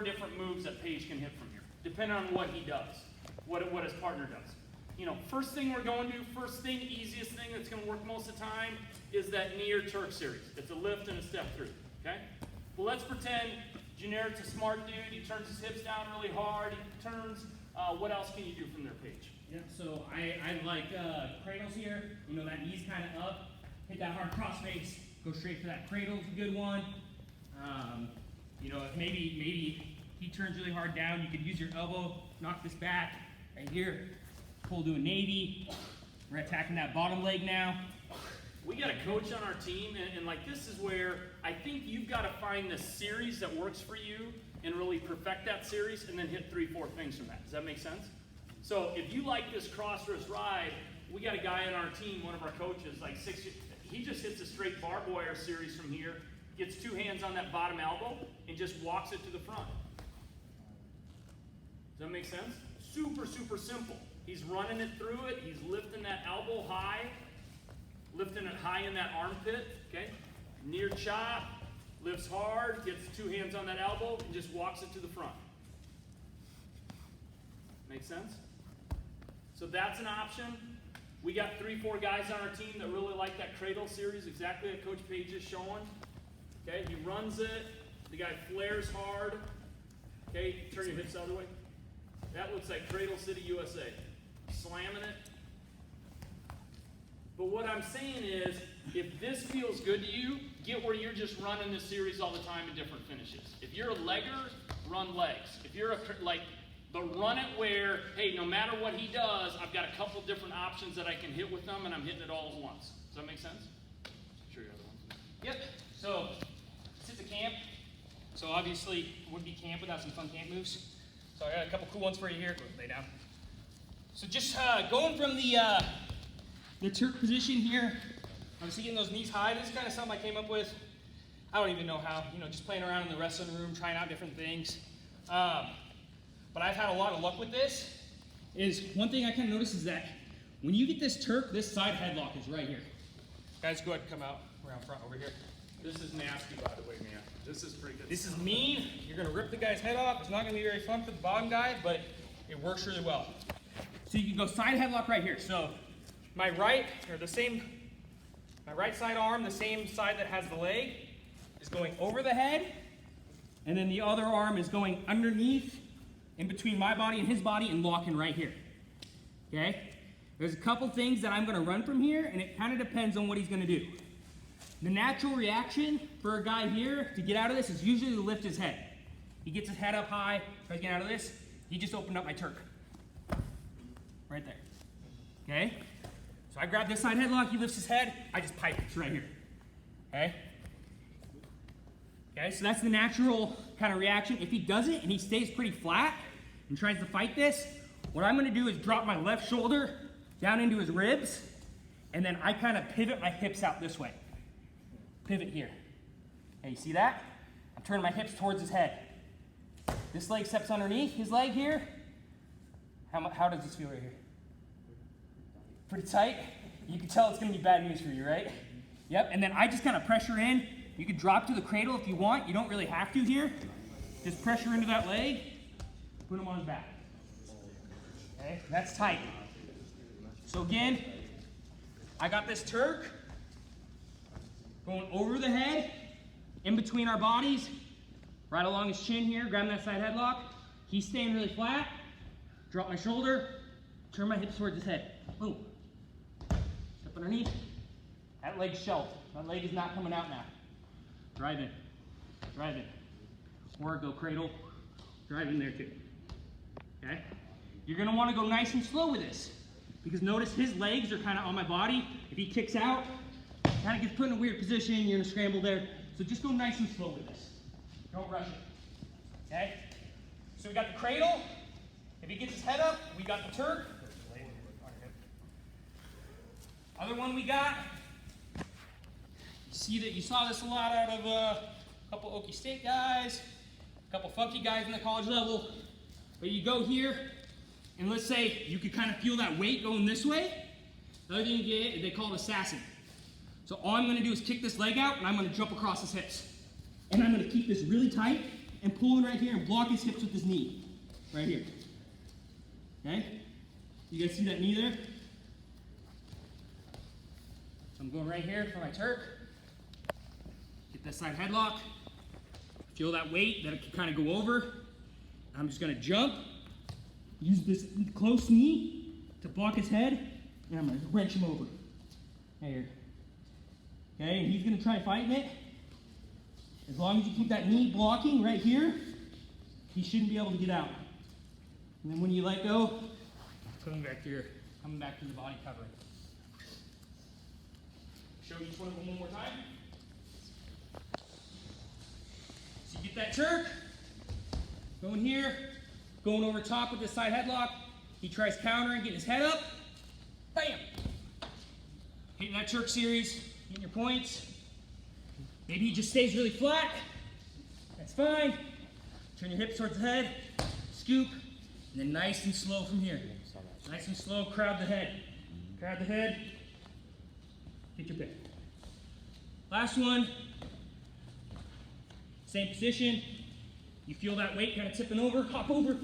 4 different moves that Paige can hit from here, depending on what he does, what his partner does. You know, first thing we're going to do, easiest thing that's going to work most of the time is that knee or Turk series. It's a lift and a step through, okay? Well, let's pretend Generick's a smart dude. He turns his hips down really hard. He turns. What else can you do from there, Paige? Yeah, so I like cradles here. You know, that knee's kind of up. Hit that hard cross face. Go straight for that cradle. It's a good one. You know, if maybe he turns really hard down, you could use your elbow, knock this back right here. Pull to a navy. We're attacking that bottom leg now. We got a coach on our team, and like this is where I think you've got to find the series that works for you and really perfect that series and then hit 3-4 things from that. Does that make sense? So if you like this cross wrist ride, we got a guy on our team, one of our coaches, like he just hits a straight barbed wire series from here, gets 2 hands on that bottom elbow, and just walks it to the front. Does that make sense? Super, super simple. He's running it through it. He's lifting that elbow high, lifting it high in that armpit, okay? Near chop, lifts hard, gets 2 hands on that elbow, and just walks it to the front. Make sense? So that's an option. We got 3-4 guys on our team that really like that cradle series, exactly like Coach Paige is showing. Okay, he runs it. The guy flares hard. Okay, turn your hips the other way. That looks like Cradle City, USA. Slamming it. But what I'm saying is, if this feels good to you, get where you're just running this series all the time in different finishes. If you're a legger, run legs. If you're but run it where, hey, no matter what he does, I've got a couple different options that I can hit with them, and I'm hitting it all at once. Does that make sense? Show your other ones. Yep. So this is a camp. So obviously it wouldn't be camp without some fun camp moves. So I got a couple cool ones for you here. Go lay down. So just going from the Turk position here, obviously getting those knees high. This is kind of something I came up with. I don't even know how. You know, just playing around in the wrestling room, trying out different things. But I've had a lot of luck with this. Is one thing I kind of noticed is that when you get this Turk, this side headlock is right here. Guys, go ahead and come out around front over here. This is nasty, by the way, man. This is pretty good. This is mean. You're going to rip the guy's head off. It's not going to be very fun for the bottom guy, but it works really well. So you can go side headlock right here. So my right side arm, the same side that has the leg, is going over the head, and then the other arm is going underneath, in between my body and his body, and locking right here. Okay? There's a couple things that I'm going to run from here, and it kind of depends on what he's going to do. The natural reaction for a guy here to get out of this is usually to lift his head. He gets his head up high, tries to get out of this. He just opened up my Turk. Right there. Okay? So I grab this side headlock, he lifts his head, I just pipe it right here. Okay? Okay, so that's the natural kind of reaction. If he does it and he stays pretty flat and tries to fight this, what I'm going to do is drop my left shoulder down into his ribs, and then I kind of pivot my hips out this way. Pivot here. Okay, you see that? I'm turning my hips towards his head. This leg steps underneath his leg here. How does this feel right here? Pretty tight? You can tell it's going to be bad news for you, right? Yep, and then I just kind of pressure in. You can drop to the cradle if you want. You don't really have to here. Just pressure into that leg. Put him on his back. Okay, that's tight. So again, I got this Turk going over the head, in between our bodies, right along his chin here, grabbing that side headlock. He's staying really flat. Drop my shoulder, turn my hips towards his head. Boom. Step underneath. That leg's shelved. That leg is not coming out now. Drive in. Drive in. Or go cradle. Drive in there too. Okay? You're going to want to go nice and slow with this. Because notice his legs are kind of on my body. If he kicks out, kind of gets put in a weird position. You're going to scramble there. So just go nice and slow with this. Don't rush it. Okay? So we got the cradle. If he gets his head up, we got the Turk. Other one we got. You saw this a lot out of a couple Okie State guys, a couple funky guys in the college level. But you go here, and let's say you could kind of feel that weight going this way. The other thing you get, they call it assassin. So all I'm going to do is kick this leg out, and I'm going to jump across his hips. And I'm going to keep this really tight, and pull in right here and block his hips with his knee. Right here. Okay? You guys see that knee there? So I'm going right here for my Turk. Get that side headlock. Feel that weight that it can kind of go over. I'm just going to jump. Use this close knee to block his head. And I'm going to wrench him over. Right here. Okay, and he's going to try fighting it. As long as you keep that knee blocking right here, he shouldn't be able to get out. And then when you let go, coming back to the body covering. Show each one of them one more time. So you get that jerk, going here, going over top with this side headlock. He tries countering, getting his head up. Bam! Hitting that jerk series, getting your points. Maybe he just stays really flat. That's fine. Turn your hips towards the head, scoop, and then nice and slow from here. Nice and slow, crowd the head. Crowd the head, get your pick. Last one, same position. You feel that weight kind of tipping over, hop over,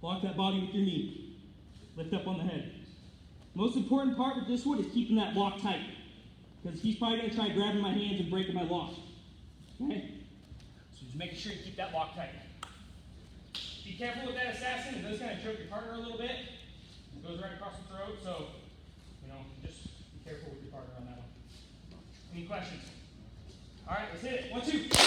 block that body with your knee. Lift up on the head. Most important part with this one is keeping that lock tight, because he's probably going to try grabbing my hands and breaking my lock. Okay? So just making sure you keep that lock tight. Be careful with that assassin. It does kind of choke your partner a little bit. It goes right across the throat, so, just be careful with your partner on that one. Any questions? All right, let's hit it. 1, 2.